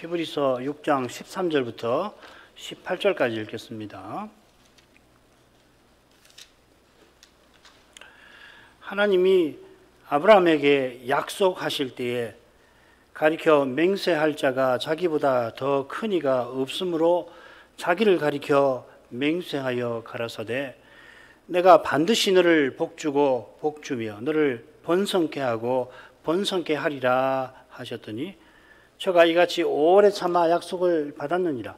히브리서 6장 13절부터 18절까지 읽겠습니다. 하나님이 아브라함에게 약속하실 때에 가리켜 맹세할 자가 자기보다 더 큰 이가 없으므로 자기를 가리켜 맹세하여 가라사대 내가 반드시 너를 복주고 복주며 너를 번성케 하고 번성케 하리라 하셨더니 저가 이같이 오래 참아 약속을 받았느니라.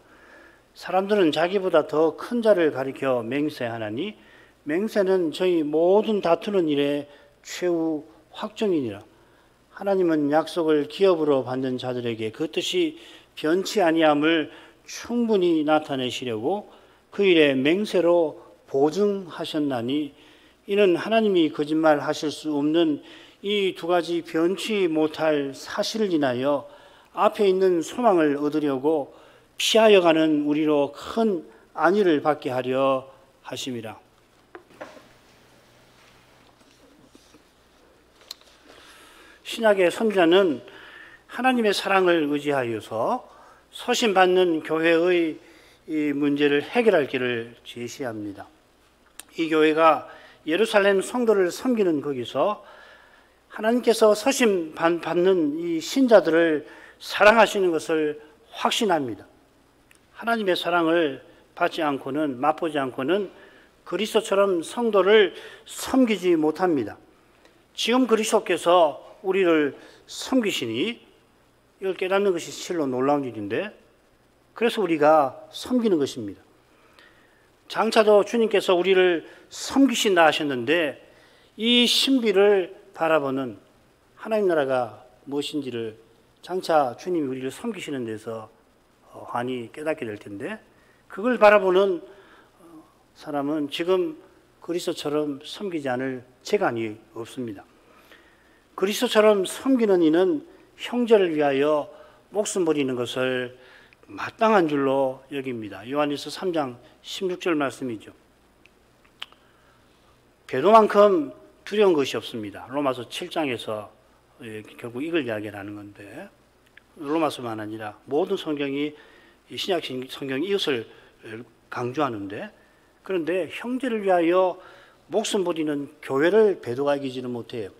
사람들은 자기보다 더 큰 자를 가리켜 맹세하나니 맹세는 저희 모든 다투는 일의 최후 확정이니라. 하나님은 약속을 기업으로 받는 자들에게 그 뜻이 변치 아니함을 충분히 나타내시려고 그 일에 맹세로 보증하셨나니 이는 하나님이 거짓말하실 수 없는 이 두 가지 변치 못할 사실을 인하여 앞에 있는 소망을 얻으려고 피하여 가는 우리로 큰 안위를 받게 하려 하심이라. 신약의 선자는 하나님의 사랑을 의지하여서 서신받는 교회의 이 문제를 해결할 길을 제시합니다. 이 교회가 예루살렘 성도를 섬기는 거기서 하나님께서 서신받는 이 신자들을 사랑하시는 것을 확신합니다. 하나님의 사랑을 받지 않고는, 맛보지 않고는 그리스도처럼 성도를 섬기지 못합니다. 지금 그리스도께서 우리를 섬기시니 이걸 깨닫는 것이 실로 놀라운 일인데 그래서 우리가 섬기는 것입니다. 장차도 주님께서 우리를 섬기신다 하셨는데 이 신비를 바라보는 하나님 나라가 무엇인지를 장차 주님이 우리를 섬기시는 데서 환히 깨닫게 될 텐데 그걸 바라보는 사람은 지금 그리스도처럼 섬기지 않을 재간이 없습니다. 그리스도처럼 섬기는 이는 형제를 위하여 목숨 버리는 것을 마땅한 줄로 여깁니다. 요한일서 3장 16절 말씀이죠. 배도만큼 두려운 것이 없습니다. 로마서 7장에서 결국 이걸 이야기하는 건데 로마서만 아니라 모든 성경이 신약 성경이 이것을 강조하는데 그런데 형제를 위하여 목숨 버리는 교회를 배도가 이기지는 못해요.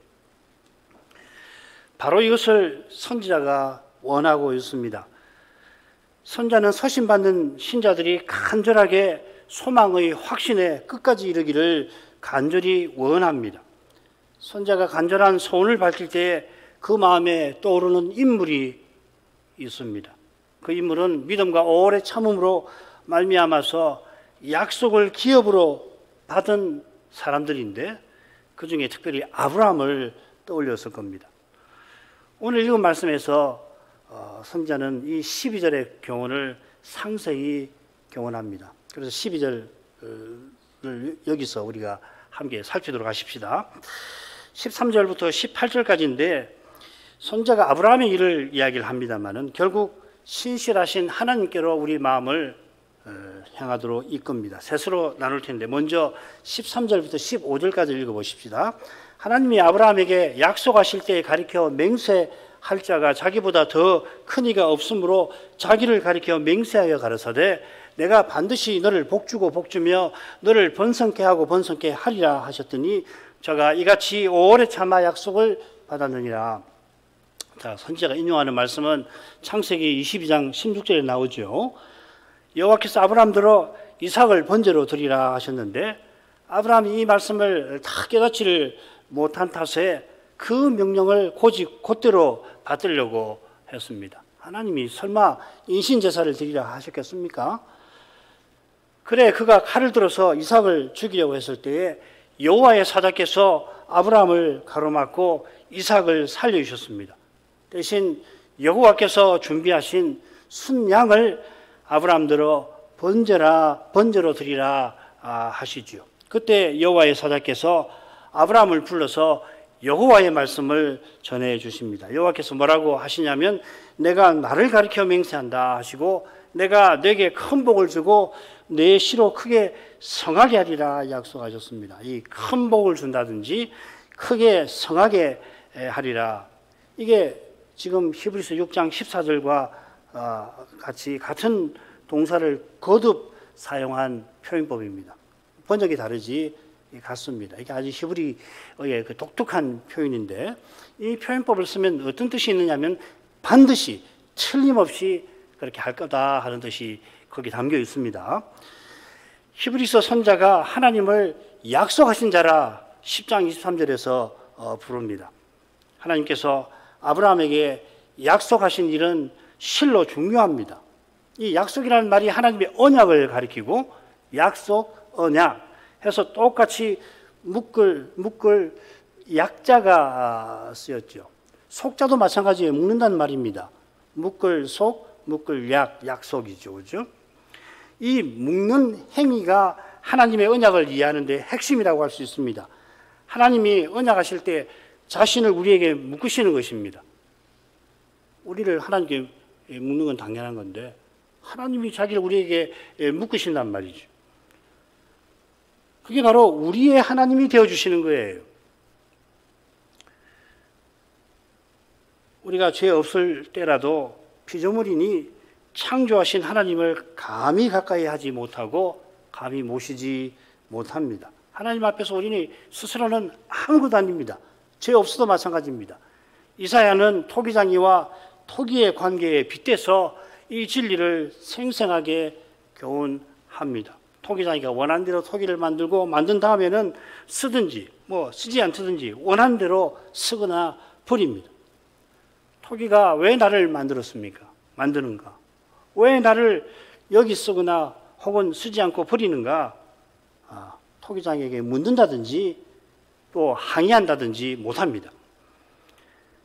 바로 이것을 선지자가 원하고 있습니다. 선자는 서신받는 신자들이 간절하게 소망의 확신에 끝까지 이르기를 간절히 원합니다. 선자가 간절한 소원을 밝힐 때에 그 마음에 떠오르는 인물이 있습니다. 그 인물은 믿음과 오래 참음으로 말미암아서 약속을 기업으로 받은 사람들인데 그 중에 특별히 아브라함을 떠올렸을 겁니다. 오늘 읽은 말씀에서 선지자는 이 12절의 교훈을 상세히 교훈합니다. 그래서 12절을 여기서 우리가 함께 살피도록 하십시다. 13절부터 18절까지인데 선지자가 아브라함의 일을 이야기를 합니다마는 결국 신실하신 하나님께로 우리 마음을 향하도록 이끕니다. 셋으로 나눌 텐데 먼저 13절부터 15절까지 읽어보십시다. 하나님이 아브라함에게 약속하실 때에 가리켜 맹세할 자가 자기보다 더 큰 이가 없으므로 자기를 가리켜 맹세하여 가라사대 내가 반드시 너를 복주고 복주며 너를 번성케 하고 번성케 하리라 하셨더니 저가 이같이 오래 참아 약속을 받았느니라. 자, 선지자가 인용하는 말씀은 창세기 22장 16절에 나오죠. 여호와께서 아브라함들어 이삭을 번제로 드리라 하셨는데 아브라함이 이 말씀을 다 깨닫지를 못한 탓에 그 명령을 곧대로 받으려고 했습니다. 하나님이 설마 인신제사를 드리라 하셨겠습니까? 그래 그가 칼을 들어서 이삭을 죽이려고 했을 때에 여호와의 사자께서 아브라함을 가로막고 이삭을 살려주셨습니다. 대신 여호와께서 준비하신 순양을 아브라함들어 번제로 드리라 하시죠. 그때 여호와의 사자께서 아브라함을 불러서 여호와의 말씀을 전해 주십니다. 여호와께서 뭐라고 하시냐면 내가 나를 가리켜 맹세한다 하시고 내가 내게 큰 복을 주고 내 시로 크게 성하게 하리라 약속하셨습니다. 이 큰 복을 준다든지 크게 성하게 하리라. 이게 지금 히브리서 6장 14절과 같이 같은 동사를 거듭 사용한 표현법입니다. 번역이 다르지 같습니다. 이게 아주 히브리어의 그 독특한 표현인데, 이 표현법을 쓰면 어떤 뜻이 있느냐면 반드시 틀림없이 그렇게 할 거다 하는 뜻이 거기 담겨 있습니다. 히브리서 선자가 하나님을 약속하신 자라 10장 23절에서 부릅니다. 하나님께서 아브라함에게 약속하신 일은 실로 중요합니다. 이 약속이라는 말이 하나님의 언약을 가리키고 약속, 언약 해서 똑같이 묶을 약자가 쓰였죠. 속자도 마찬가지예요. 묶는다는 말입니다. 묶을 속, 묶을 약, 약속이죠. 그죠? 이 묶는 행위가 하나님의 언약을 이해하는 데 핵심이라고 할 수 있습니다. 하나님이 언약하실 때 자신을 우리에게 묶으시는 것입니다. 우리를 하나님께 묶는 건 당연한 건데 하나님이 자기를 우리에게 묶으신단 말이죠. 그게 바로 우리의 하나님이 되어주시는 거예요. 우리가 죄 없을 때라도 피조물이니 창조하신 하나님을 감히 가까이 하지 못하고 감히 모시지 못합니다. 하나님 앞에서 우리는 스스로는 아무것도 아닙니다. 죄 없어도 마찬가지입니다. 이사야는 토기장이와 토기의 관계에 빗대서 이 진리를 생생하게 교훈합니다. 토기장이가 원하는 대로 토기를 만든 다음에는 쓰든지 쓰지 않든지 원하는 대로 쓰거나 버립니다. 토기가 왜 나를 만들었습니까? 만드는가? 왜 나를 여기 쓰거나 혹은 쓰지 않고 버리는가? 토기장에게 묻는다든지 또 항의한다든지 못합니다.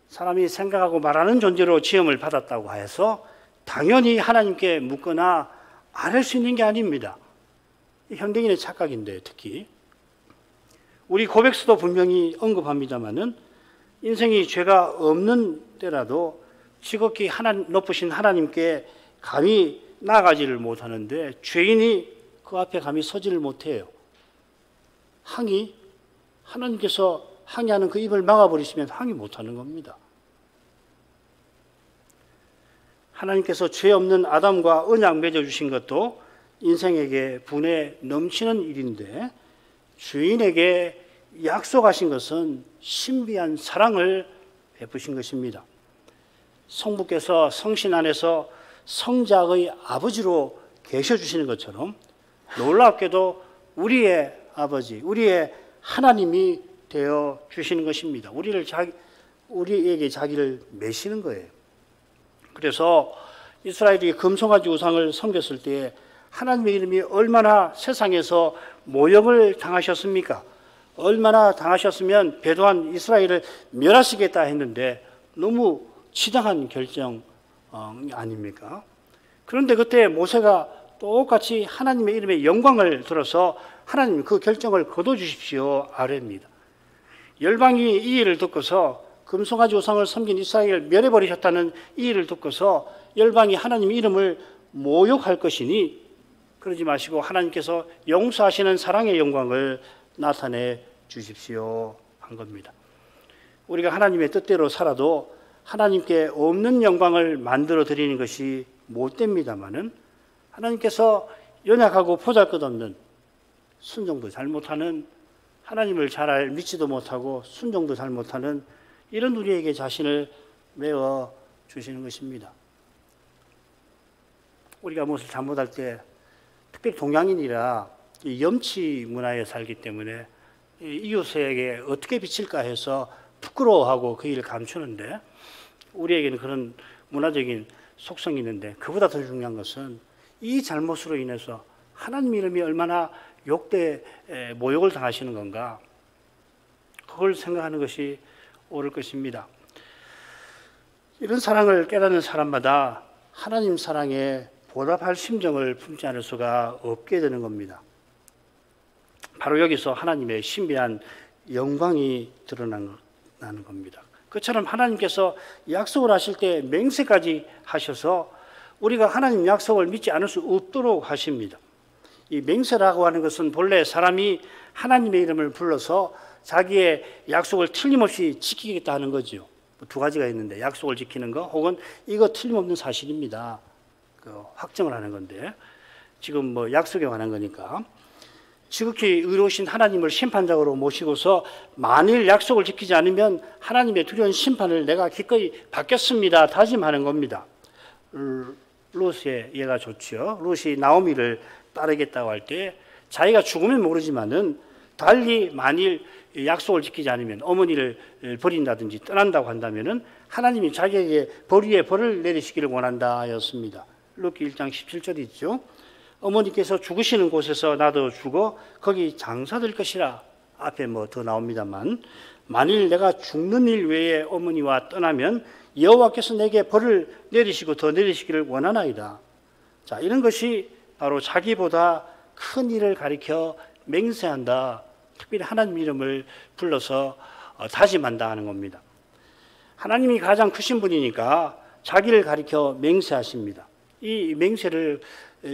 사람이 생각하고 말하는 존재로 지음을 받았다고 해서 당연히 하나님께 묻거나 안 할 수 있는 게 아닙니다. 현대인의 착각인데 특히 우리 고백서도 분명히 언급합니다마는 인생이 죄가 없는 때라도 지극히 높으신 하나님께 감히 나아가지를 못하는데 죄인이 그 앞에 감히 서지를 못해요. 하나님께서 항의하는 그 입을 막아버리시면 항의 못하는 겁니다. 하나님께서 죄 없는 아담과 언약 맺어주신 것도 인생에게 분에 넘치는 일인데 주인에게 약속하신 것은 신비한 사랑을 베푸신 것입니다. 성부께서 성신 안에서 성자의 아버지로 계셔주시는 것처럼 놀랍게도 우리의 아버지, 우리의 하나님이 되어 주시는 것입니다. 우리에게 자기를 매시는 거예요. 그래서 이스라엘이 금송아지 우상을 섬겼을 때 하나님의 이름이 얼마나 세상에서 모욕을 당하셨습니까? 얼마나 당하셨으면 배도한 이스라엘을 멸하시겠다 했는데 너무 지당한 결정 아닙니까? 그런데 그때 모세가 똑같이 하나님의 이름의 영광을 들어서 하나님 그 결정을 거둬주십시오 아뢰입니다. 열방이 이 일을 듣고서 금송아지 우상을 섬긴 이스라엘을 멸해버리셨다는 이 일을 듣고서 열방이 하나님 이름을 모욕할 것이니 그러지 마시고 하나님께서 용서하시는 사랑의 영광을 나타내 주십시오 한 겁니다. 우리가 하나님의 뜻대로 살아도 하나님께 없는 영광을 만들어 드리는 것이 못됩니다마는 하나님께서 연약하고 보잘것없는 순종도 잘 못하는 하나님을 잘 믿지도 못하고 순종도 잘 못하는 이런 우리에게 자신을 메워 주시는 것입니다. 우리가 무엇을 잘못할 때 특별히 동양인이라 염치 문화에 살기 때문에 이웃에게 어떻게 비칠까 해서 부끄러워하고 그 일을 감추는데 우리에게는 그런 문화적인 속성이 있는데 그보다 더 중요한 것은 이 잘못으로 인해서 하나님 이름이 얼마나 모욕을 당하시는 건가 그걸 생각하는 것이 옳을 것입니다. 이런 사랑을 깨닫는 사람마다 하나님 사랑에 보답할 심정을 품지 않을 수가 없게 되는 겁니다. 바로 여기서 하나님의 신비한 영광이 드러나는 겁니다. 그처럼 하나님께서 약속을 하실 때 맹세까지 하셔서 우리가 하나님 약속을 믿지 않을 수 없도록 하십니다. 이 맹세라고 하는 것은 본래 사람이 하나님의 이름을 불러서 자기의 약속을 틀림없이 지키겠다 하는 거죠. 두 가지가 있는데 약속을 지키는 거 혹은 이거 틀림없는 사실입니다. 확정을 하는 건데 지금 뭐 약속에 관한 거니까 지극히 의로우신 하나님을 심판자로 모시고서 만일 약속을 지키지 않으면 하나님의 두려운 심판을 내가 기꺼이 받겠습니다 다짐하는 겁니다. 롯의 예가 좋죠. 롯이 나오미를 따르겠다고 할 때 자기가 죽으면 모르지만은 달리 만일 약속을 지키지 않으면 어머니를 버린다든지 떠난다고 한다면은 하나님이 자기에게 벌 위에 벌을 내리시기를 원한다였습니다. 룻기 1장 17절이 있죠. 어머니께서 죽으시는 곳에서 나도 죽어 거기 장사될 것이라. 앞에 뭐 더 나옵니다만 만일 내가 죽는 일 외에 어머니와 떠나면 여호와께서 내게 벌을 내리시고 더 내리시기를 원하나이다. 자, 이런 것이 바로 자기보다 큰 일을 가리켜 맹세한다. 특별히 하나님 이름을 불러서 다짐한다 하는 겁니다. 하나님이 가장 크신 분이니까 자기를 가리켜 맹세하십니다. 이 맹세를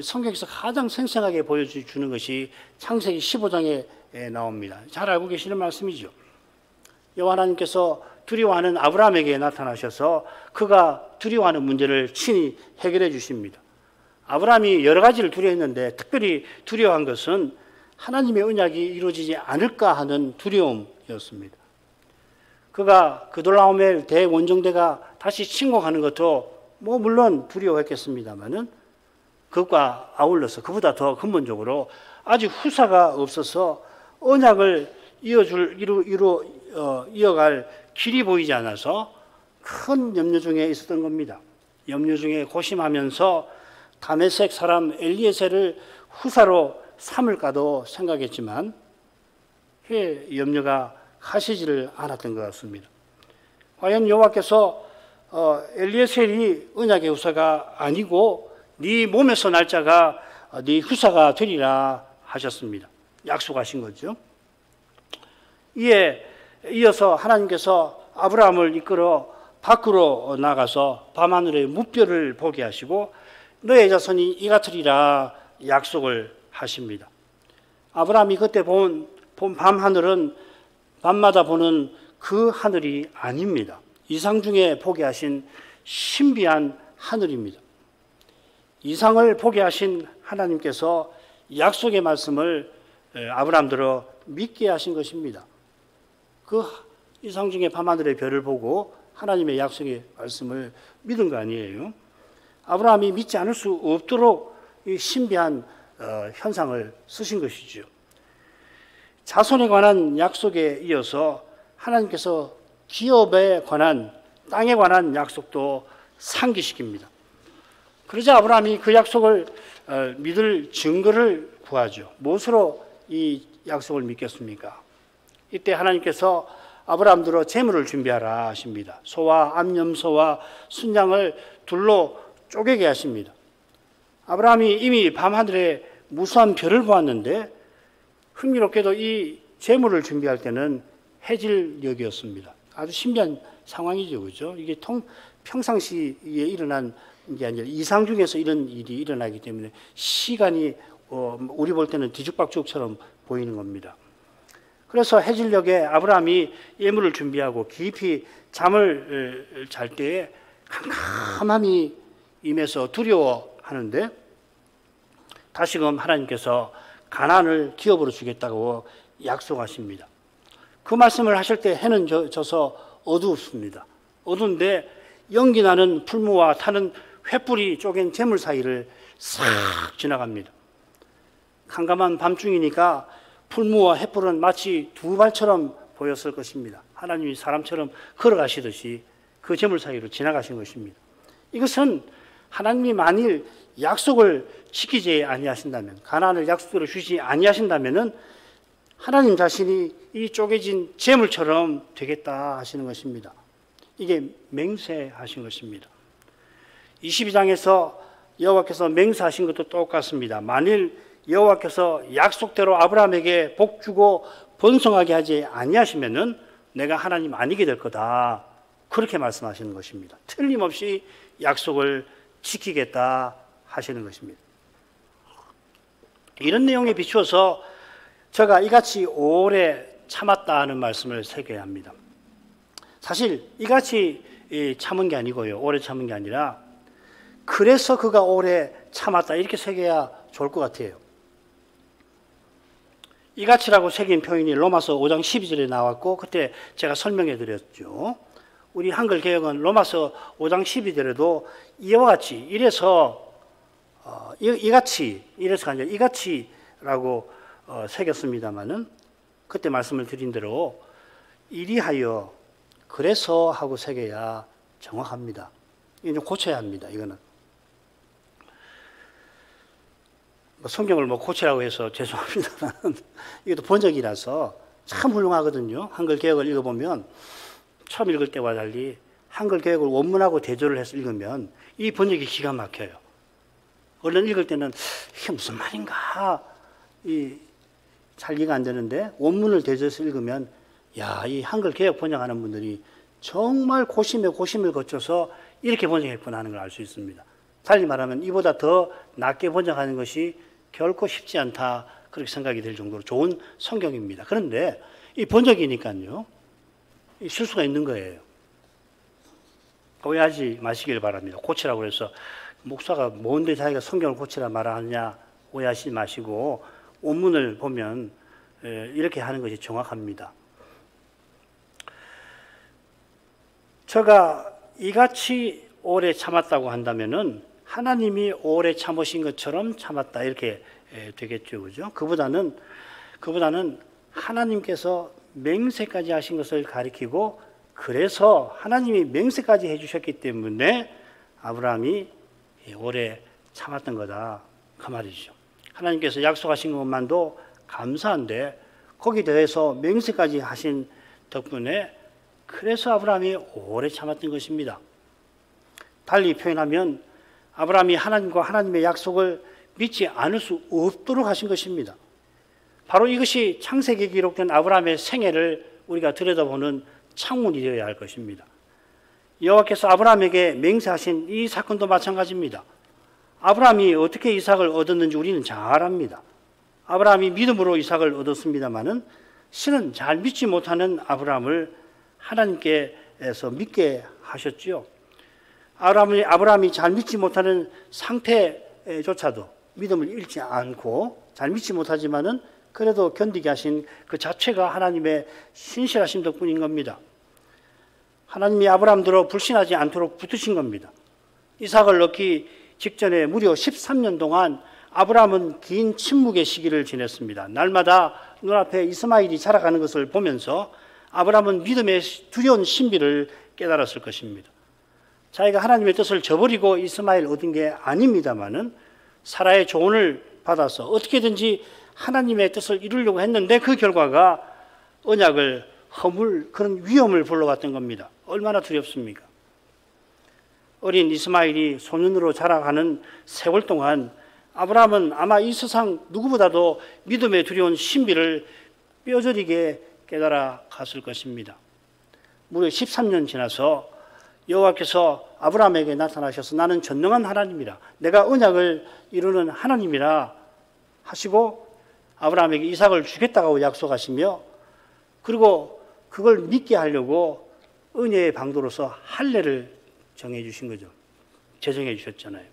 성경에서 가장 생생하게 보여주는 것이 창세기 15장에 나옵니다. 잘 알고 계시는 말씀이죠. 여호와 하나님께서 두려워하는 아브라함에게 나타나셔서 그가 두려워하는 문제를 친히 해결해 주십니다. 아브라함이 여러 가지를 두려워했는데 특별히 두려워한 것은 하나님의 언약이 이루어지지 않을까 하는 두려움이었습니다. 그가 그돌라오멜 대원정대가 다시 침공하는 것도 뭐 물론 두려워했겠습니다만은 그것과 아울러서 그보다 더 근본적으로 아직 후사가 없어서 언약을 이어갈 길이 보이지 않아서 큰 염려 중에 있었던 겁니다. 염려 중에 고심하면서 다메섹 사람 엘리에셀을 후사로 삼을까도 생각했지만 염려가 가시지를 않았던 것 같습니다. 과연 여호와께서 엘리에셀이 언약의 후사가 아니고 네 몸에서 날 자가 네 후사가 되리라 하셨습니다. 약속하신 거죠. 이에 이어서 하나님께서 아브라함을 이끌어 밖으로 나가서 밤하늘의 무별을 보게 하시고 너의 자손이 이같으리라 약속을 하십니다. 아브라함이 그때 본 밤하늘은 밤마다 보는 그 하늘이 아닙니다. 이상 중에 보게 하신 신비한 하늘입니다. 이상을 보게 하신 하나님께서 약속의 말씀을 아브라함들어 믿게 하신 것입니다. 그 이상 중에 밤하늘의 별을 보고 하나님의 약속의 말씀을 믿은 거 아니에요. 아브라함이 믿지 않을 수 없도록 이 신비한 현상을 쓰신 것이죠. 자손에 관한 약속에 이어서 하나님께서 기업에 관한 땅에 관한 약속도 상기시킵니다. 그러자 아브라함이 그 약속을 믿을 증거를 구하죠. 무엇으로 이 약속을 믿겠습니까? 이때 하나님께서 아브라함들어 재물을 준비하라 하십니다. 소와 암염소와 순양을 둘로 쪼개게 하십니다. 아브라함이 이미 밤하늘에 무수한 별을 보았는데 흥미롭게도 이 재물을 준비할 때는 해질녘이었습니다. 아주 신비한 상황이죠, 그죠? 이게 평상시에 일어난 게 아니라 이상 중에서 이런 일이 일어나기 때문에 시간이 우리 볼 때는 뒤죽박죽처럼 보이는 겁니다. 그래서 해질녘에 아브라함이 예물을 준비하고 깊이 잠을 잘 때에 캄캄함이 임해서 두려워하는데 다시금 하나님께서 가나안을 기업으로 주겠다고 약속하십니다. 그 말씀을 하실 때 해는 져서 어두웠습니다. 어두운데 연기 나는 풀무와 타는 횃불이 쪼갠 재물 사이를 싹 지나갑니다. 캄캄한 밤중이니까 풀무와 횃불은 마치 두 발처럼 보였을 것입니다. 하나님이 사람처럼 걸어가시듯이 그 재물 사이로 지나가신 것입니다. 이것은 하나님이 만일 약속을 지키지 아니하신다면, 가나안을 약속으로 주시지 아니하신다면은 하나님 자신이 이 쪼개진 재물처럼 되겠다 하시는 것입니다. 이게 맹세하신 것입니다. 22장에서 여호와께서 맹세하신 것도 똑같습니다. 만일 여호와께서 약속대로 아브라함에게 복 주고 번성하게 하지 아니하시면은 내가 하나님 아니게 될 거다. 그렇게 말씀하시는 것입니다. 틀림없이 약속을 지키겠다 하시는 것입니다. 이런 내용에 비추어서 제가 이같이 오래 참았다 하는 말씀을 새겨야 합니다. 사실 이같이 참은 게 아니고요. 오래 참은 게 아니라 그래서 그가 오래 참았다 이렇게 새겨야 좋을 것 같아요. 이같이라고 새긴 표현이 로마서 5장 12절에 나왔고 그때 제가 설명해 드렸죠. 우리 한글 개혁은 로마서 5장 12절에도 이와 같이 이래서 이같이 이래서가 아니라 이같이라고 새겼습니다마는 그때 말씀을 드린 대로 이리하여 그래서 하고 새겨야 정확합니다. 이거 좀 고쳐야 합니다. 이거는 성경을 고치라고 해서 죄송합니다만 이것도 번역이라서 참 훌륭하거든요. 한글 개혁을 읽어보면 처음 읽을 때와 달리 한글 개혁을 원문하고 대조를 해서 읽으면 이 번역이 기가 막혀요. 얼른 읽을 때는 이게 무슨 말인가 잘 이해가 안 되는데 원문을 대조해서 읽으면 야, 이 한글 개혁 번역하는 분들이 정말 고심에 고심을 거쳐서 이렇게 번역했구나 하는 걸 알 수 있습니다. 달리 말하면 이보다 더 낮게 번역하는 것이 결코 쉽지 않다 그렇게 생각이 될 정도로 좋은 성경입니다. 그런데 이 번역이니까요. 실수가 있는 거예요. 오해하지 마시길 바랍니다. 고치라고 해서 목사가 뭔데 자기가 성경을 고치라 말하느냐 오해하지 마시고 원문을 보면 이렇게 하는 것이 정확합니다. 저가 이같이 오래 참았다고 한다면은 하나님이 오래 참으신 것처럼 참았다 이렇게 되겠죠, 그죠? 그보다는 하나님께서 맹세까지 하신 것을 가리키고 그래서 하나님이 맹세까지 해주셨기 때문에 아브라함이 오래 참았던 거다 그 말이죠. 하나님께서 약속하신 것만도 감사한데 거기에 대해서 맹세까지 하신 덕분에 그래서 아브라함이 오래 참았던 것입니다. 달리 표현하면 아브라함이 하나님과 하나님의 약속을 믿지 않을 수 없도록 하신 것입니다. 바로 이것이 창세기에 기록된 아브라함의 생애를 우리가 들여다보는 창문이 되어야 할 것입니다. 여호와께서 아브라함에게 맹세하신 이 사건도 마찬가지입니다. 아브라함이 어떻게 이삭을 얻었는지 우리는 잘 압니다. 아브라함이 믿음으로 이삭을 얻었습니다마는 신은 잘 믿지 못하는 아브라함을 하나님께서 믿게 하셨지요. 아브라함이 잘 믿지 못하는 상태조차도 믿음을 잃지 않고 잘 믿지 못하지만은 그래도 견디게 하신 그 자체가 하나님의 신실하신 덕분인 겁니다. 하나님이 아브라함대로 불신하지 않도록 붙으신 겁니다. 이삭을 얻기 직전에 무려 13년 동안 아브라함은 긴 침묵의 시기를 지냈습니다. 날마다 눈앞에 이스마엘이 자라가는 것을 보면서 아브라함은 믿음의 두려운 신비를 깨달았을 것입니다. 자기가 하나님의 뜻을 저버리고 이스마엘 얻은 게 아닙니다마는 사라의 조언을 받아서 어떻게든지 하나님의 뜻을 이루려고 했는데 그 결과가 언약을 허물 그런 위험을 불러왔던 겁니다. 얼마나 두렵습니까? 어린 이스마엘이 소년으로 자라가는 세월 동안 아브라함은 아마 이 세상 누구보다도 믿음의 두려운 신비를 뼈저리게 깨달아 갔을 것입니다. 무려 13년 지나서 여호와께서 아브라함에게 나타나셔서 나는 전능한 하나님이라 내가 언약을 이루는 하나님이라 하시고 아브라함에게 이삭을 주겠다고 약속하시며 그리고 그걸 믿게 하려고 은혜의 방도로서 할례를 정해 주신 거죠. 제정해 주셨잖아요.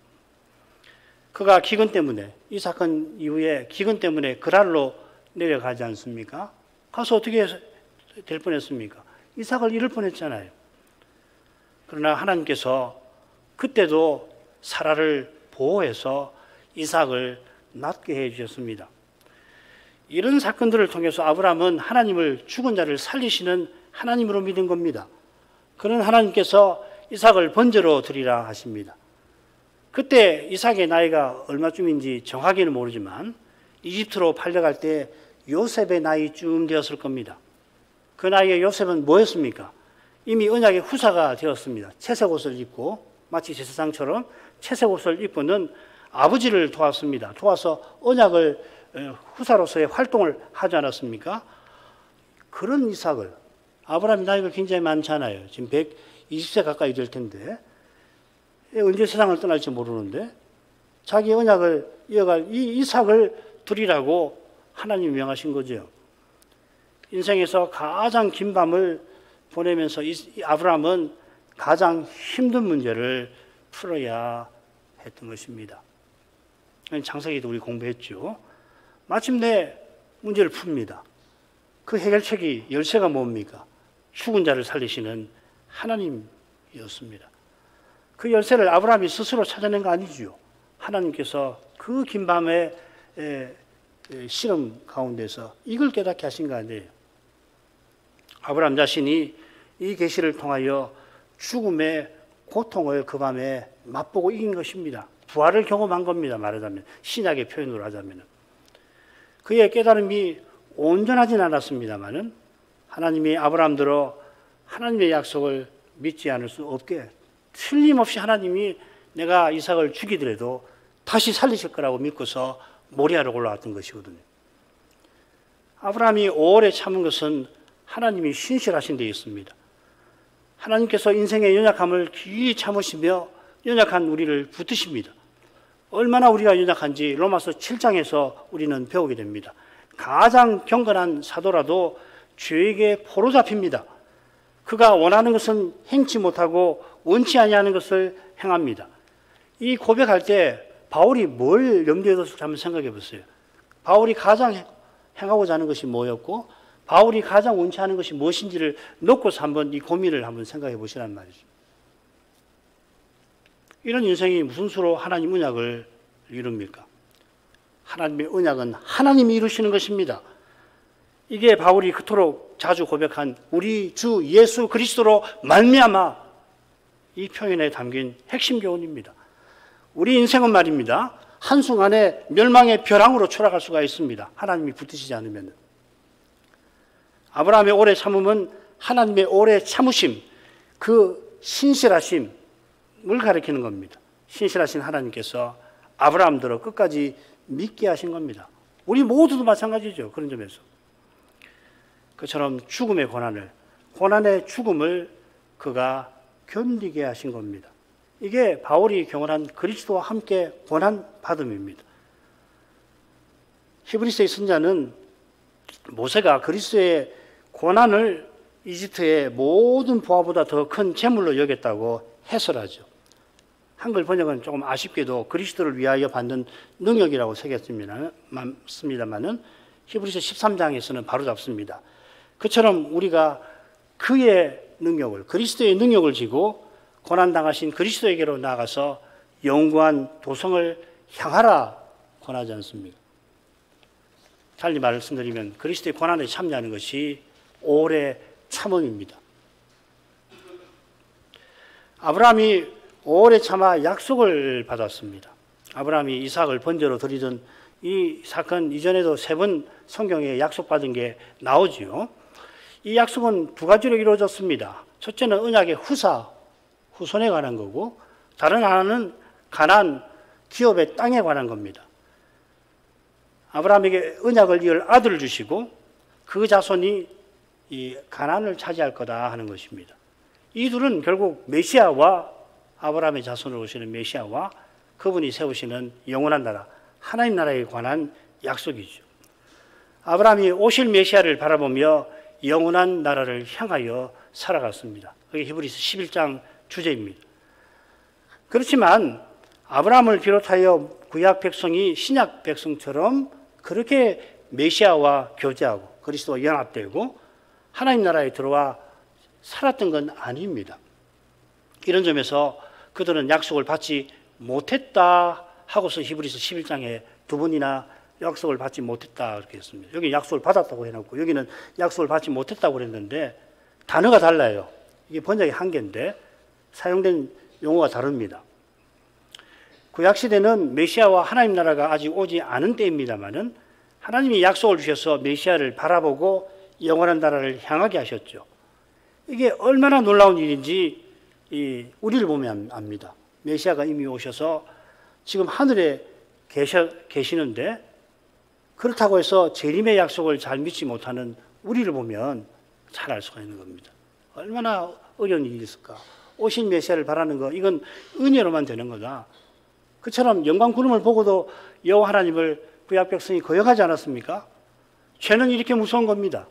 그가 기근 때문에 이 사건 이후에 기근 때문에 그랄로 내려가지 않습니까? 가서 어떻게 될 뻔했습니까? 이삭을 잃을 뻔했잖아요. 그러나 하나님께서 그때도 사라를 보호해서 이삭을 낳게 해주셨습니다. 이런 사건들을 통해서 아브라함은 하나님을 죽은 자를 살리시는 하나님으로 믿은 겁니다. 그런 하나님께서 이삭을 번제로 드리라 하십니다. 그때 이삭의 나이가 얼마쯤인지 정확히는 모르지만 이집트로 팔려갈 때 요셉의 나이쯤 되었을 겁니다. 그 나이에 요셉은 뭐였습니까? 이미 언약의 후사가 되었습니다. 채색 옷을 입고 마치 제사장처럼 채색 옷을 입고는 아버지를 도왔습니다. 도와서 언약을 후사로서의 활동을 하지 않았습니까? 그런 이삭을 아브라함이 나이가 굉장히 많잖아요. 지금 120세 가까이 될 텐데 언제 세상을 떠날지 모르는데 자기 언약을 이어갈 이 이삭을 드리라고 하나님이 명하신 거죠. 인생에서 가장 긴 밤을 보내면서 이 아브라함은 가장 힘든 문제를 풀어야 했던 것입니다. 창세기도 우리 공부했죠. 마침내 문제를 풉니다. 그 해결책이 열쇠가 뭡니까? 죽은 자를 살리시는 하나님이었습니다. 그 열쇠를 아브라함이 스스로 찾아낸 거 아니죠. 하나님께서 그 긴 밤의 시름 가운데서 이걸 깨닫게 하신 거 아니에요. 아브라함 자신이 이 계시를 통하여 죽음의 고통을 그 밤에 맛보고 이긴 것입니다. 부활을 경험한 겁니다. 말하자면 신약의 표현으로 하자면 그의 깨달음이 온전하진 않았습니다만은 하나님이 아브라함들어 하나님의 약속을 믿지 않을 수 없게 틀림없이 하나님이 내가 이삭을 죽이더라도 다시 살리실 거라고 믿고서 모리아로 올라왔던 것이거든요. 아브라함이 오래 참은 것은 하나님이 신실하신 데 있습니다. 하나님께서 인생의 연약함을 길이 참으시며 연약한 우리를 붙드십니다. 얼마나 우리가 연약한지 로마서 7장에서 우리는 배우게 됩니다. 가장 경건한 사도라도 죄에게 포로 잡힙니다. 그가 원하는 것은 행치 못하고 원치 아니하는 것을 행합니다. 이 고백할 때 바울이 뭘 염두에 뒀을지 한번 생각해 보세요. 바울이 가장 행하고자 하는 것이 뭐였고 바울이 가장 원치 않은 것이 무엇인지를 놓고서 한번 이 고민을 한번 생각해 보시란 말이죠. 이런 인생이 무슨 수로 하나님 언약을 이룹니까? 하나님의 언약은 하나님이 이루시는 것입니다. 이게 바울이 그토록 자주 고백한 우리 주 예수 그리스도로 말미암아 이 표현에 담긴 핵심 교훈입니다. 우리 인생은 말입니다. 한순간에 멸망의 벼랑으로 추락할 수가 있습니다. 하나님이 붙으시지 않으면. 아브라함의 오래 참음은 하나님의 오래 참으심, 그 신실하심을 가리키는 겁니다. 신실하신 하나님께서 아브라함들을 끝까지 믿게 하신 겁니다. 우리 모두도 마찬가지죠. 그런 점에서. 그처럼 죽음의 고난의 죽음을 그가 견디게 하신 겁니다. 이게 바울이 경험한 그리스도와 함께 고난받음입니다. 히브리서의 선자는 모세가 그리스도의 고난을 이집트의 모든 부하보다 더 큰 재물로 여겼다고 해설하죠. 한글 번역은 조금 아쉽게도 그리스도를 위하여 받는 능력이라고 새겼습니다만은 히브리서 13장에서는 바로 잡습니다. 그처럼 우리가 그의 능력을, 그리스도의 능력을 지고 고난당하신 그리스도에게로 나아가서 영구한 도성을 향하라 권하지 않습니까? 달리 말씀드리면 그리스도의 고난에 참여하는 것이 오래 참음입니다. 아브라함이 오래 참아 약속을 받았습니다. 아브라함이 이삭을 번제로 드리던 이 사건 이전에도 3번 성경에 약속받은 게 나오지요. 이 약속은 두 가지로 이루어졌습니다. 첫째는 언약의 후손에 관한 거고 다른 하나는 가나안 기업의 땅에 관한 겁니다. 아브라함에게 언약을 이을 아들을 주시고 그 자손이 이 가나안을 차지할 거다 하는 것입니다. 이 둘은 결국 메시아와 아브라함의 자손으로 오시는 메시아와 그분이 세우시는 영원한 나라, 하나님 나라에 관한 약속이죠. 아브라함이 오실 메시아를 바라보며 영원한 나라를 향하여 살아갔습니다. 그게 히브리서 11장 주제입니다. 그렇지만 아브라함을 비롯하여 구약 백성이 신약 백성처럼 그렇게 메시아와 교제하고 그리스도와 연합되고 하나님 나라에 들어와 살았던 건 아닙니다. 이런 점에서 그들은 약속을 받지 못했다 하고서 히브리서 11장에 2번이나 약속을 받지 못했다 그렇게 했습니다. 여기 약속을 받았다고 해놓고 여기는 약속을 받지 못했다고 그랬는데 단어가 달라요. 이게 번역의 한계인데 사용된 용어가 다릅니다. 구약시대는 메시아와 하나님 나라가 아직 오지 않은 때입니다만은 하나님이 약속을 주셔서 메시아를 바라보고 영원한 나라를 향하게 하셨죠. 이게 얼마나 놀라운 일인지 우리를 보면 압니다. 메시아가 이미 오셔서 지금 하늘에 계시는데 그렇다고 해서 재림의 약속을 잘 믿지 못하는 우리를 보면 잘 알 수가 있는 겁니다. 얼마나 어려운 일이 있을까. 오신 메시아를 바라는 거 이건 은혜로만 되는 거다. 그처럼 영광 구름을 보고도 여호와 하나님을 구약 백성이 거역하지 않았습니까? 죄는 이렇게 무서운 겁니다.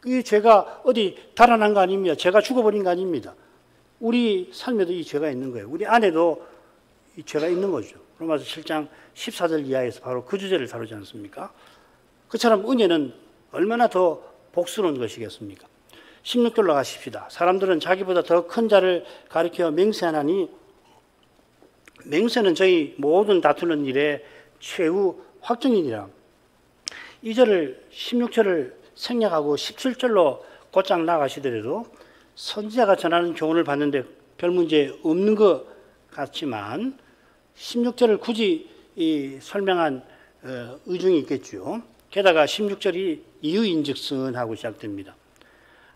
이 죄가 어디 달아난 거 아닙니다. 죄가 죽어버린 거 아닙니다. 우리 삶에도 이 죄가 있는 거예요. 우리 안에도 이 죄가 있는 거죠. 로마서 7장 14절 이하에서 바로 그 주제를 다루지 않습니까? 그처럼 은혜는 얼마나 더 복스러운 것이겠습니까? 16절로 가십시다. 사람들은 자기보다 더 큰 자를 가리켜 맹세하나니 맹세는 저희 모든 다투는 일의 최후 확정이니라. 2절을 16절을 생략하고 17절로 곧장 나가시더라도 선지자가 전하는 교훈을 받는데 별 문제 없는 것 같지만 16절을 굳이 설명한 의중이 있겠죠. 게다가 16절이 이유인즉슨 하고 시작됩니다.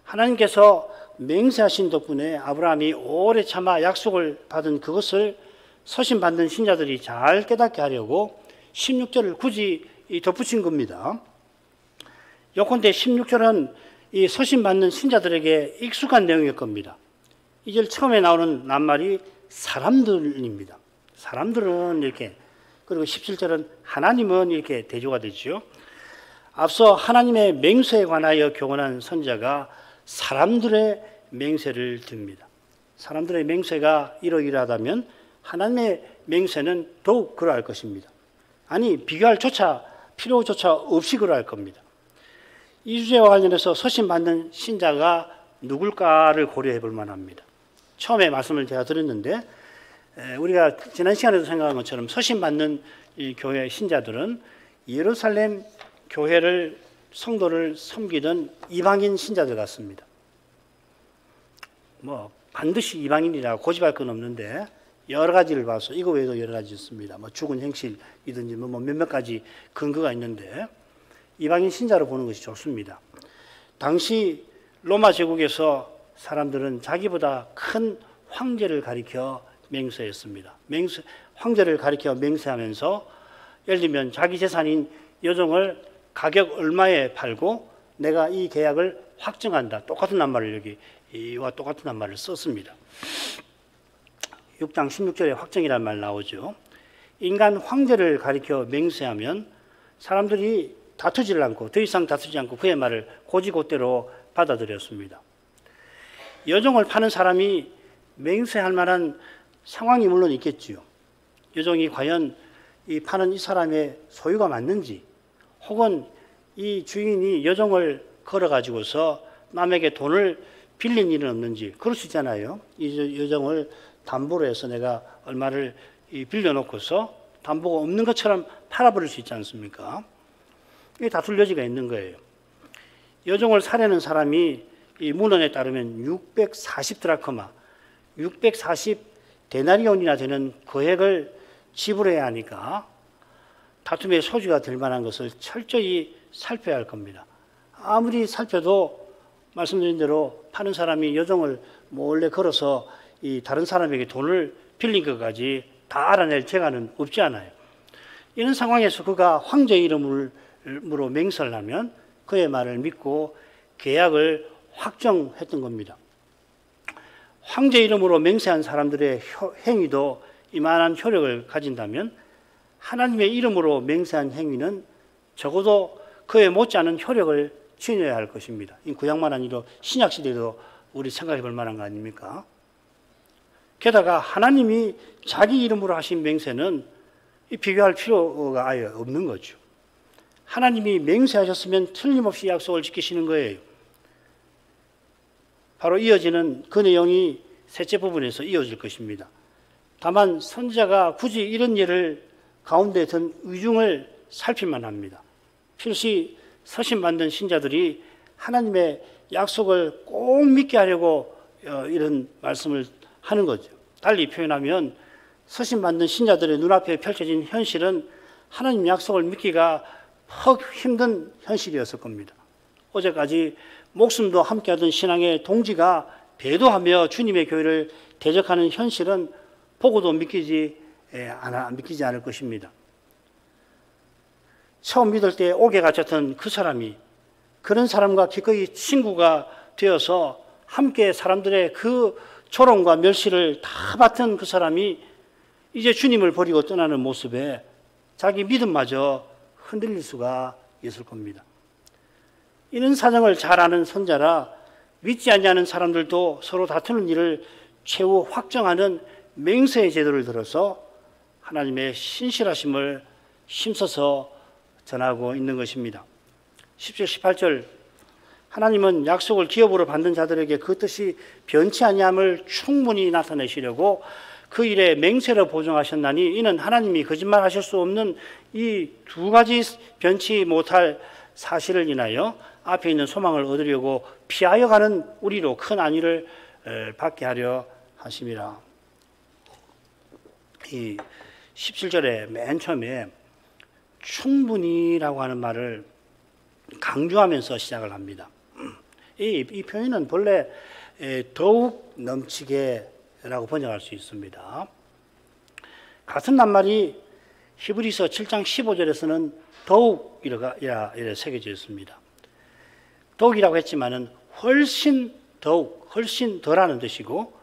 하나님께서 맹세하신 덕분에 아브라함이 오래 참아 약속을 받은 그것을 서신받는 신자들이 잘 깨닫게 하려고 16절을 굳이 덧붙인 겁니다. 요컨대 16절은 이 서신받는 신자들에게 익숙한 내용일 겁니다. 2절 처음에 나오는 낱말이 사람들입니다. 사람들은 이렇게, 그리고 17절은 하나님은 이렇게 대조가 되죠. 앞서 하나님의 맹세에 관하여 교훈한 선지자가 사람들의 맹세를 듭니다. 사람들의 맹세가 이러이러하다면 하나님의 맹세는 더욱 그러할 것입니다. 아니, 비교할 필요조차 없이 그러할 겁니다. 이 주제와 관련해서 서신받는 신자가 누굴까를 고려해 볼 만합니다. 처음에 말씀을 제가 드렸는데 우리가 지난 시간에도 생각한 것처럼 서신받는 이 교회 신자들은 예루살렘 교회를 성도를 섬기던 이방인 신자들 같습니다. 뭐 반드시 이방인이라 고집할 건 없는데 여러 가지를 봐서 이거 외에도 여러 가지 있습니다. 뭐 죽은 행실이든지 뭐 몇몇 가지 근거가 있는데 이방인 신자로 보는 것이 좋습니다. 당시 로마 제국에서 사람들은 자기보다 큰 황제를 가리켜 맹세했습니다. 황제를 가리켜 맹세하면서 예를 들면 자기 재산인 여종을 가격 얼마에 팔고 내가 이 계약을 확정한다. 똑같은 낱말을 여기 이와 똑같은 낱말을 썼습니다. 6장 16절에 확정이라는 말 나오죠. 인간 황제를 가리켜 맹세하면 사람들이 다투지를 않고 더 이상 다투지 않고 그의 말을 고지고대로 받아들였습니다. 여종을 파는 사람이 맹세할 만한 상황이 물론 있겠지요. 여종이 과연 파는 이 사람의 소유가 맞는지, 혹은 이 주인이 여종을 걸어가지고서 남에게 돈을 빌린 일은 없는지, 그럴 수 있잖아요. 이 여종을 담보로 해서 내가 얼마를 빌려놓고서 담보가 없는 것처럼 팔아버릴 수 있지 않습니까? 이게 다툴 여지가 있는 거예요. 여종을 사려는 사람이 이 문헌에 따르면 640드라크마, 640 데나리온이나 되는 거액을 지불해야 하니까 다툼의 소지가 될 만한 것을 철저히 살펴야 할 겁니다. 아무리 살펴도 말씀드린 대로 파는 사람이 여종을 몰래 걸어서 이 다른 사람에게 돈을 빌린 것까지 다 알아낼 재간은 없지 않아요. 이런 상황에서 그가 황제 이름으로 맹세를 하면 그의 말을 믿고 계약을 확정했던 겁니다. 황제 이름으로 맹세한 사람들의 행위도 이만한 효력을 가진다면 하나님의 이름으로 맹세한 행위는 적어도 그에 못지않은 효력을 지녀야 할 것입니다. 구약만 아니라 신약시대도 우리 생각해 볼 만한 거 아닙니까? 게다가 하나님이 자기 이름으로 하신 맹세는 비교할 필요가 아예 없는 거죠. 하나님이 맹세하셨으면 틀림없이 약속을 지키시는 거예요. 바로 이어지는 그 내용이 셋째 부분에서 이어질 것입니다. 다만 선지자가 굳이 이런 예를 가운데 든 의중을 살필만 합니다. 필시 서신받는 신자들이 하나님의 약속을 꼭 믿게 하려고 이런 말씀을 하는 거죠. 달리 표현하면 서신받는 신자들의 눈앞에 펼쳐진 현실은 하나님 약속을 믿기가 퍽 힘든 현실이었을 겁니다. 어제까지 목숨도 함께하던 신앙의 동지가 배도하며 주님의 교회를 대적하는 현실은 보고도 믿기지 않을 것입니다. 처음 믿을 때 옥에 갇혔던 그 사람이 그런 사람과 기꺼이 친구가 되어서 함께 사람들의 그 조롱과 멸시를 다 받은 그 사람이 이제 주님을 버리고 떠나는 모습에 자기 믿음마저 흔들릴 수가 있을 겁니다. 이런 사정을 잘 아는 선자라 믿지 아니하는 사람들도 서로 다투는 일을 최후 확정하는 맹세의 제도를 들어서 하나님의 신실하심을 힘써서 전하고 있는 것입니다. 10절 18절 하나님은 약속을 기업으로 받는 자들에게 그 뜻이 변치 아니함을 충분히 나타내시려고 그 일에 맹세로 보증하셨나니 이는 하나님이 거짓말하실 수 없는 이 두 가지 변치 못할 사실을 인하여 앞에 있는 소망을 얻으려고 피하여 가는 우리로 큰 안위를 받게 하려 하심이라. 이 17절에 맨 처음에 충분히라고 하는 말을 강조하면서 시작을 합니다. 이 표현은 본래 더욱 넘치게라고 번역할 수 있습니다. 같은 낱말이 히브리서 7장 15절에서는 더욱 이렇게 새겨져 있습니다. 더욱이라고 했지만은 훨씬 더욱, 훨씬 더라는 뜻이고,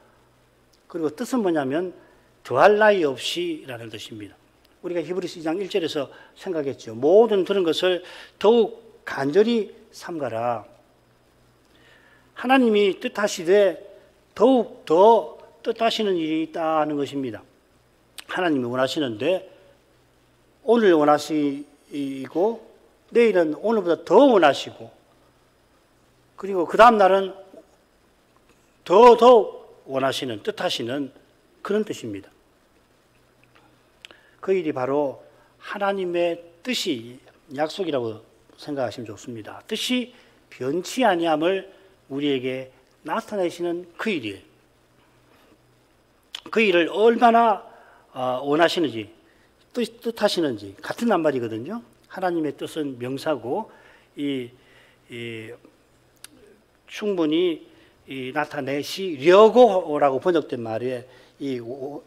그리고 뜻은 뭐냐면 더할 나위 없이라는 뜻입니다. 우리가 히브리서 2장 1절에서 생각했죠. 모든 들은 것을 더욱 간절히 삼가라. 하나님이 뜻하시되 더욱 더 뜻하시는 일이 있다는 것입니다. 하나님이 원하시는데 오늘 원하시고 내일은 오늘보다 더 원하시고 그리고 그 다음 날은 더 원하시는 뜻하시는 그런 뜻입니다. 그 일이 바로 하나님의 뜻이 약속이라고 생각하시면 좋습니다. 뜻이 변치 아니함을 우리에게 나타내시는 그 일이에요. 그 일을 얼마나 원하시는지 뜻하시는지 같은 낱말이거든요. 하나님의 뜻은 명사고 충분히 나타내시려고라고 번역된 말에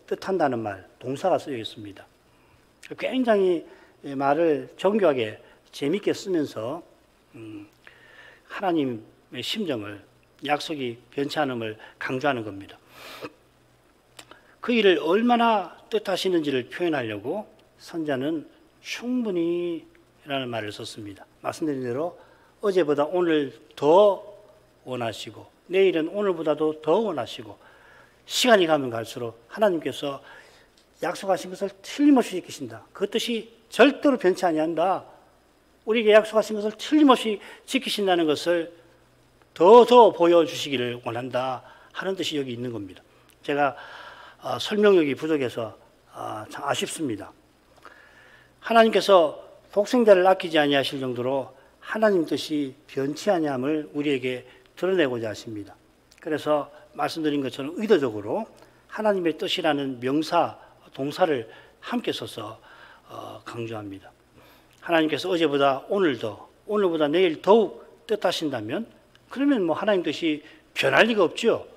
뜻한다는 말 동사가 쓰여 있습니다. 굉장히 말을 정교하게 재밌게 쓰면서 하나님의 심정을 약속이 변치 않음을 강조하는 겁니다. 그 일을 얼마나 뜻하시는지를 표현하려고 선자는 충분히라는 말을 썼습니다. 말씀드린 대로 어제보다 오늘 더 원하시고 내일은 오늘보다도 더 원하시고 시간이 가면 갈수록 하나님께서 약속하신 것을 틀림없이 지키신다. 그 뜻이 절대로 변치 아니한다. 우리에게 약속하신 것을 틀림없이 지키신다는 것을 더 보여주시기를 원한다 하는 뜻이 여기 있는 겁니다. 제가 설명력이 부족해서 참 아쉽습니다. 하나님께서 독생자를 아끼지 아니하실 정도로 하나님 뜻이 변치 아니함을 우리에게 드러내고자 하십니다. 그래서 말씀드린 것처럼 의도적으로 하나님의 뜻이라는 명사, 동사를 함께 써서 강조합니다. 하나님께서 어제보다 오늘 더, 오늘보다 내일 더욱 뜻하신다면 그러면 뭐 하나님 뜻이 변할 리가 없죠.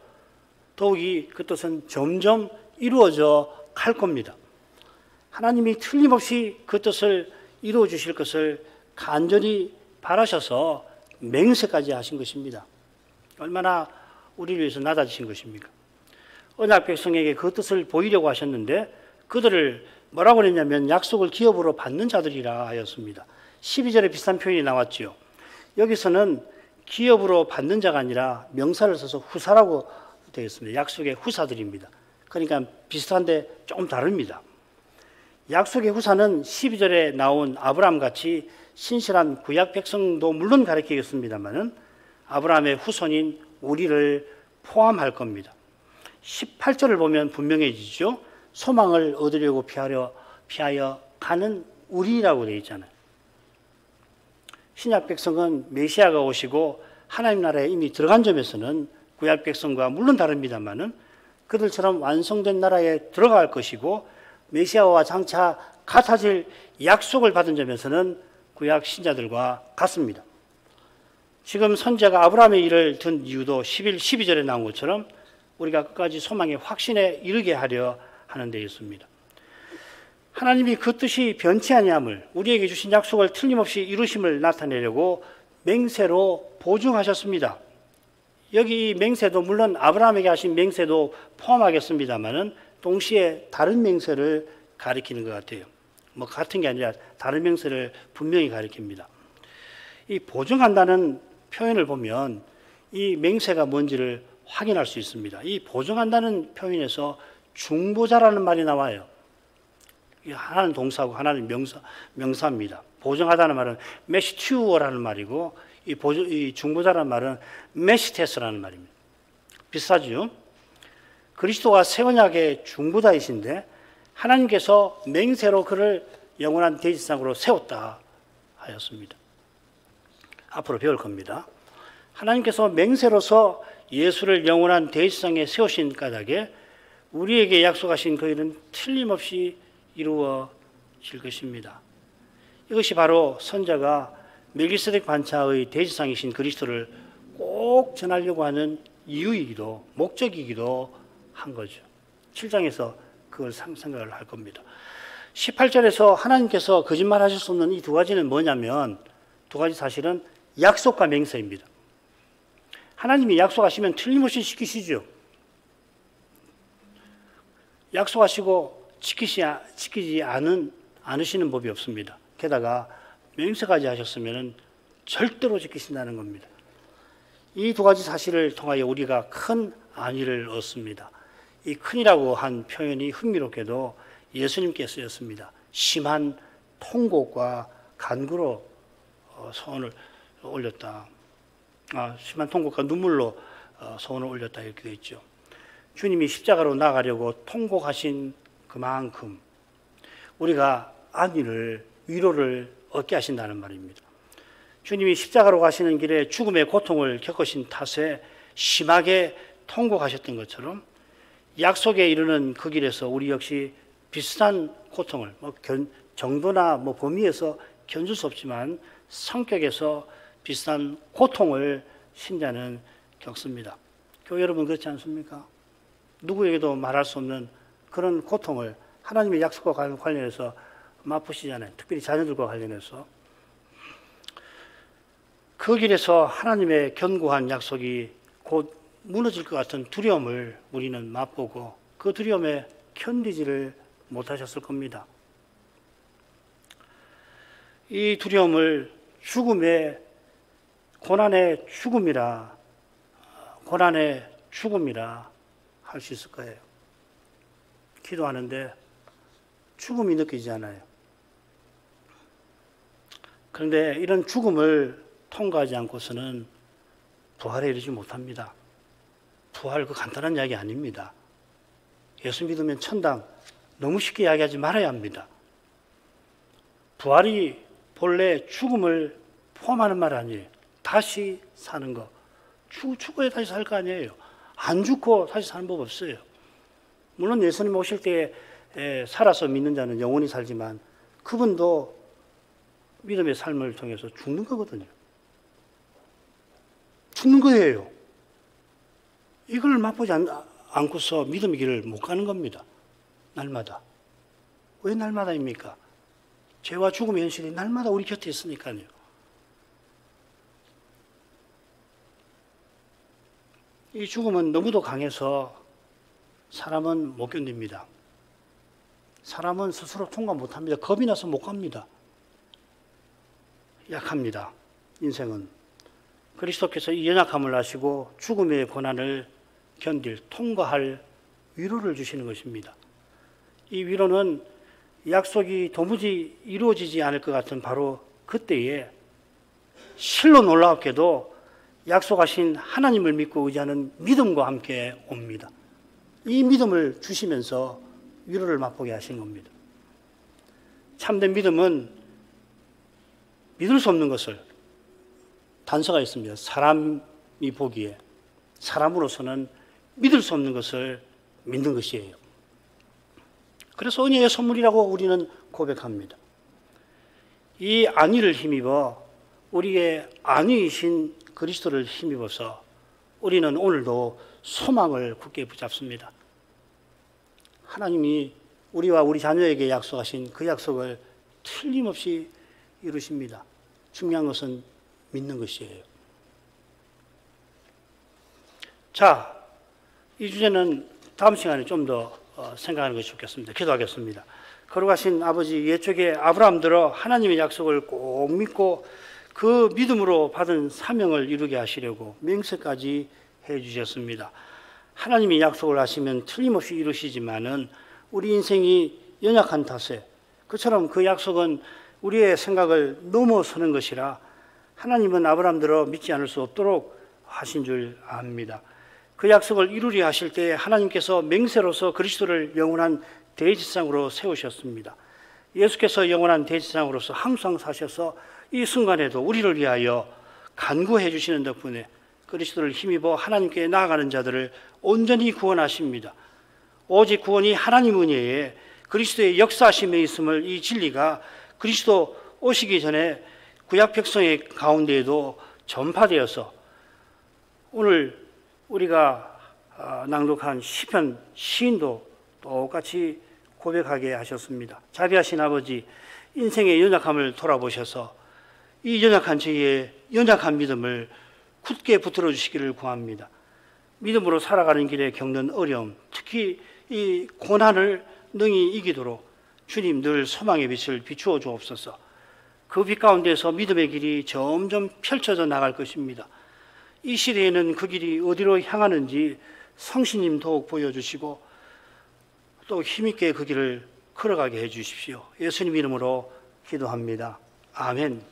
더욱이 그 뜻은 점점 이루어져 갈 겁니다. 하나님이 틀림없이 그 뜻을 이루어 주실 것을 간절히 바라셔서 맹세까지 하신 것입니다. 얼마나 우리를 위해서 낮아지신 것입니까? 언약 백성에게 그 뜻을 보이려고 하셨는데 그들을 뭐라고 그랬냐면 약속을 기업으로 받는 자들이라 하였습니다. 12절에 비슷한 표현이 나왔지요. 여기서는 기업으로 받는 자가 아니라 명사를 써서 후사라고 되어 있습니다. 약속의 후사들입니다. 그러니까 비슷한데 조금 다릅니다. 약속의 후사는 12절에 나온 아브라함같이 신실한 구약 백성도 물론 가리키겠습니다만은 아브라함의 후손인 우리를 포함할 겁니다. 18절을 보면 분명해지죠. 소망을 얻으려고 피하여 가는 우리라고 되어 있잖아요. 신약 백성은 메시아가 오시고 하나님 나라에 이미 들어간 점에서는 구약 백성과 물론 다릅니다만은 그들처럼 완성된 나라에 들어갈 것이고 메시아와 장차 같아질 약속을 받은 점에서는 구약 신자들과 같습니다. 지금 선지자가 아브라함의 일을 든 이유도 12절에 나온 것처럼 우리가 끝까지 소망의 확신에 이르게 하려 하는 데 있습니다. 하나님이 그 뜻이 변치 아니함을 우리에게 주신 약속을 틀림없이 이루심을 나타내려고 맹세로 보증하셨습니다. 여기 맹세도 물론 아브라함에게 하신 맹세도 포함하겠습니다만은 동시에 다른 맹세를 가리키는 것 같아요. 뭐 같은 게 아니라 다른 맹세를 분명히 가리킵니다. 이 보증한다는 표현을 보면 이 맹세가 뭔지를 확인할 수 있습니다. 이 보증한다는 표현에서 중보자라는 말이 나와요. 하나는 동사고 하나는 명사입니다. 보증하다는 말은 메시튜어라는 말이고 이 중보자라는 말은 메시테스라는 말입니다. 비슷하죠? 그리스도가 새 언약의 중보자이신데 하나님께서 맹세로 그를 영원한 대지상으로 세웠다 하였습니다. 앞으로 배울 겁니다. 하나님께서 맹세로서 예수를 영원한 대지상에 세우신 까닭에 우리에게 약속하신 그 일은 틀림없이 이루어질 것입니다. 이것이 바로 선자가 멜기세덱 반차의 대지상이신 그리스도를 꼭 전하려고 하는 이유이기도 목적이기도 한 거죠. 7장에서 그걸 생각을 할 겁니다. 18절에서 하나님께서 거짓말하실 수 없는 이 두 가지는 뭐냐면 두 가지 사실은 약속과 맹세입니다. 하나님이 약속하시면 틀림없이 지키시죠. 약속하시고 지키지 않으시는 법이 없습니다. 게다가 맹세까지 하셨으면 절대로 지키신다는 겁니다. 이 두 가지 사실을 통하여 우리가 큰 안위를 얻습니다. 이 큰이라고 한 표현이 흥미롭게도 예수님께 쓰였습니다. 심한 통곡과 간구로 소원을 올렸다. 심한 통곡과 눈물로 소원을 올렸다 이렇게 되어 있죠. 주님이 십자가로 나가려고 통곡하신 그만큼 우리가 안위를 위로를 얻게 하신다는 말입니다. 주님이 십자가로 가시는 길에 죽음의 고통을 겪으신 탓에 심하게 통곡하셨던 것처럼 약속에 이르는 그 길에서 우리 역시 비슷한 고통을 정도나 범위에서 견줄 수 없지만 성격에서 비슷한 고통을 신자는 겪습니다. 교회 여러분 그렇지 않습니까? 누구에게도 말할 수 없는 그런 고통을 하나님의 약속과 관련해서 맛보시잖아요. 특별히 자녀들과 관련해서. 그 길에서 하나님의 견고한 약속이 곧 무너질 것 같은 두려움을 우리는 맛보고 그 두려움에 견디지를 못하셨을 겁니다. 이 두려움을 고난의 죽음이라 할 수 있을 거예요. 기도하는데 죽음이 느껴지잖아요. 그런데 이런 죽음을 통과하지 않고서는 부활에 이르지 못합니다. 부활 그 간단한 이야기 아닙니다. 예수 믿으면 천당 너무 쉽게 이야기하지 말아야 합니다. 부활이 본래 죽음을 포함하는 말 아니에요. 다시 사는 거. 죽어야 다시 살 거 아니에요. 안 죽고 다시 사는 법 없어요. 물론 예수님 오실 때에 살아서 믿는 자는 영원히 살지만 그분도 믿음의 삶을 통해서 죽는 거거든요. 죽는 거예요. 이걸 맛보지 않고서 믿음의 길을 못 가는 겁니다. 날마다. 왜 날마다입니까? 죄와 죽음의 현실이 날마다 우리 곁에 있으니까요. 이 죽음은 너무도 강해서 사람은 못 견딥니다. 사람은 스스로 통과 못합니다. 겁이 나서 못 갑니다. 약합니다. 인생은. 그리스도께서 이 연약함을 아시고 죽음의 고난을 통과할 위로를 주시는 것입니다. 이 위로는 약속이 도무지 이루어지지 않을 것 같은 바로 그때에 실로 놀랍게도 약속하신 하나님을 믿고 의지하는 믿음과 함께 옵니다. 이 믿음을 주시면서 위로를 맛보게 하신 겁니다. 참된 믿음은 믿을 수 없는 것을 단서가 있습니다. 사람이 보기에 사람으로서는 믿을 수 없는 것을 믿는 것이에요. 그래서 은혜의 선물이라고 우리는 고백합니다. 이 안위를 힘입어 우리의 안위이신 그리스도를 힘입어서 우리는 오늘도 소망을 굳게 붙잡습니다. 하나님이 우리와 우리 자녀에게 약속하신 그 약속을 틀림없이 이루십니다. 중요한 것은 믿는 것이에요. 자, 이 주제는 다음 시간에 좀 더 생각하는 것이 좋겠습니다. 기도하겠습니다. 거룩하신 아버지, 옛적에 아브라함들어 하나님의 약속을 꼭 믿고 그 믿음으로 받은 사명을 이루게 하시려고 맹세까지 해주셨습니다. 하나님이 약속을 하시면 틀림없이 이루시지만은 우리 인생이 연약한 탓에 그처럼 그 약속은 우리의 생각을 넘어서는 것이라 하나님은 아브라함대로 믿지 않을 수 없도록 하신 줄 압니다. 그 약속을 이루려 하실 때 하나님께서 맹세로서 그리스도를 영원한 대제사장으로 세우셨습니다. 예수께서 영원한 대제사장으로서 항상 사셔서 이 순간에도 우리를 위하여 간구해 주시는 덕분에 그리스도를 힘입어 하나님께 나아가는 자들을 온전히 구원하십니다. 오직 구원이 하나님 은혜에 그리스도의 역사하심에 있음을 이 진리가 그리스도 오시기 전에 구약 백성의 가운데에도 전파되어서 오늘 우리가 낭독한 시편 시인도 똑같이 고백하게 하셨습니다. 자비하신 아버지, 인생의 연약함을 돌아보셔서 이 연약한 저희의 연약한 믿음을 굳게 붙들어 주시기를 구합니다. 믿음으로 살아가는 길에 겪는 어려움, 특히 이 고난을 능히 이기도록 주님 늘 소망의 빛을 비추어 주옵소서. 그 빛 가운데서 믿음의 길이 점점 펼쳐져 나갈 것입니다. 이 시대에는 그 길이 어디로 향하는지 성신님 더욱 보여주시고 또 힘있게 그 길을 걸어가게 해주십시오. 예수님 이름으로 기도합니다. 아멘.